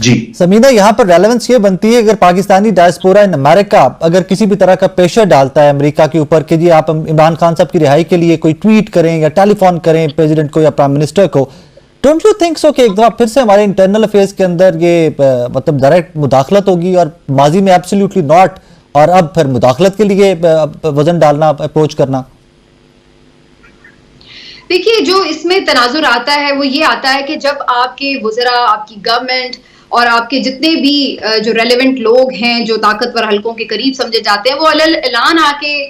जी समीना, यहाँ पर रेलेवेंस ये बनती है, अगर पाकिस्तानी डायस्पोरा इन अमेरिका अगर किसी भी तरह का प्रेशर डालता है अमेरिका के ऊपर कि जी आप इमरान खान साहब की रिहाई के लिए कोई ट्वीट करें या टेलीफोन करें प्रेसिडेंट को या प्राइम मिनिस्टर को, डोंट यू थिंक सो कि एक दफा फिर से हमारे इंटरनल अफेयर्स के अंदर ये मतलब डायरेक्ट मुदाखलत होगी, और माजी में एब्सोल्युटली नॉट, और अब फिर मुदाखलत के लिए वजन डालना, अप्रोच करना? देखिए, जो इसमें तनाजुर आता है वो ये आता है कि जब आपके वज़रा, आपकी गवर्नमेंट और आपके जितने भी जो रेलेवेंट लोग हैं, जो ताकतवर हलकों के करीब समझे जाते हैं, वो ऐलान आके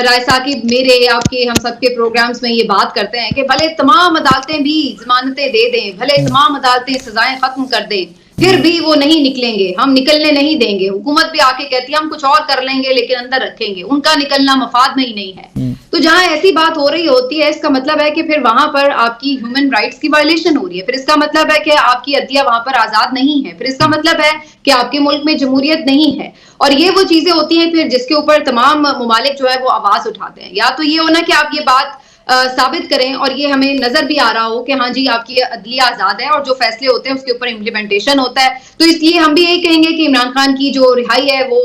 राय साकिब मेरे आपके हम सबके प्रोग्राम्स में ये बात करते हैं कि भले तमाम अदालतें भी जमानतें दे दें, भले तमाम अदालतें सजाएं खत्म कर दें, फिर भी वो नहीं निकलेंगे, हम निकलने नहीं देंगे। हुकूमत भी आके कहती है हम कुछ और कर लेंगे लेकिन अंदर रखेंगे, उनका निकलना मफाद में ही नहीं है। तो जहां ऐसी बात हो रही होती है, इसका मतलब है कि फिर वहां पर आपकी ह्यूमन राइट्स की वायलेशन हो रही है, फिर इसका मतलब है कि आपकी अदलिया वहां पर आजाद नहीं है, फिर इसका मतलब है कि आपके मुल्क में जमहूरियत नहीं है। और ये वो चीजें होती हैं फिर जिसके ऊपर तमाम ममालिक जो है वो आवाज उठाते हैं। या तो ये होना कि आप ये बात साबित करें और ये हमें नजर भी आ रहा हो कि हाँ जी आपकी अदलिया आजाद है और जो फैसले होते हैं उसके ऊपर इम्प्लीमेंटेशन होता है। तो इसलिए हम भी यही कहेंगे कि इमरान खान की जो रिहाई है वो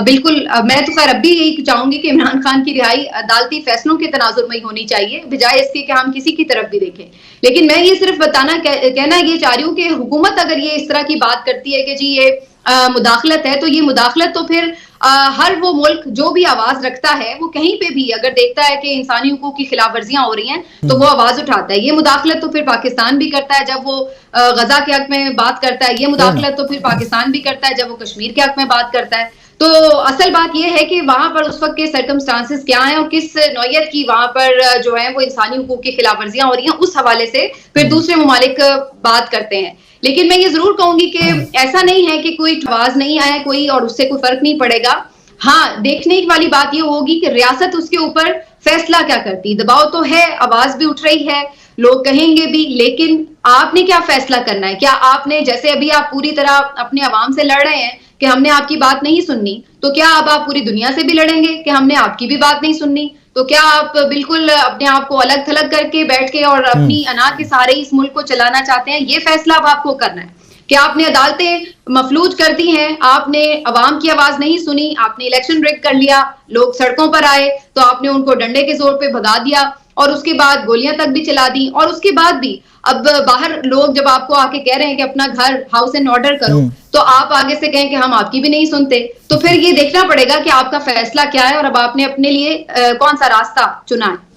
बिल्कुल, मैं तो खैर अब भी यही चाहूंगी कि इमरान खान की रिहाई अदालती फैसलों के तनाजुर में ही होनी चाहिए, बजाय इसके कि हम किसी की तरफ भी देखें। लेकिन मैं ये सिर्फ कहना ये चाह रही हूँ कि हुकूमत अगर ये इस तरह की बात करती है कि जी ये मुदाखलत है, तो ये मुदाखलत तो फिर हर वो मुल्क जो भी आवाज रखता है वो कहीं पे भी अगर देखता है कि इंसानी हुकूक की खिलाफ वर्जियां हो रही हैं तो वो आवाज उठाता है। ये मुदाखलत तो फिर पाकिस्तान भी करता है जब वो गजा के हक में बात करता है, ये मुदाखलत तो फिर पाकिस्तान भी करता है जब वो कश्मीर के हक में बात करता है। तो असल बात यह है कि वहां पर उस वक्त के सर्कमस्टांसेस क्या हैं और किस नौयत की वहां पर जो है वो इंसानी हुकूक की खिलाफ वर्जियां हो रही हैं, उस हवाले से फिर दूसरे ममालिक बात करते हैं। लेकिन मैं ये जरूर कहूंगी कि ऐसा नहीं है कि कोई आवाज नहीं आया कोई और उससे कोई फर्क नहीं पड़ेगा। हाँ, देखने वाली बात ये होगी कि रियासत उसके ऊपर फैसला क्या करती है। दबाव तो है, आवाज भी उठ रही है, लोग कहेंगे भी, लेकिन आपने क्या फैसला करना है? क्या आपने, जैसे अभी आप पूरी तरह अपने आवाम से लड़ रहे हैं कि हमने आपकी बात नहीं सुननी, तो क्या अब आप पूरी दुनिया से भी लड़ेंगे कि हमने आपकी भी बात नहीं सुननी? तो क्या आप बिल्कुल अपने आप को अलग थलग करके बैठ के और अपनी अना के सहारे इस मुल्क को चलाना चाहते हैं? ये फैसला अब आपको करना है कि आपने अदालतें मफलूज कर दी हैं, आपने अवाम की आवाज नहीं सुनी, आपने इलेक्शन रिग कर लिया, लोग सड़कों पर आए तो आपने उनको डंडे के जोर पे भगा दिया और उसके बाद गोलियां तक भी चला दी। और उसके बाद भी अब बाहर लोग जब आपको आके कह रहे हैं कि अपना घर हाउस एंड ऑर्डर करो, तो आप आगे से कहें कि हम आपकी भी नहीं सुनते। तो फिर ये देखना पड़ेगा कि आपका फैसला क्या है और अब आपने अपने लिए कौन सा रास्ता चुना है।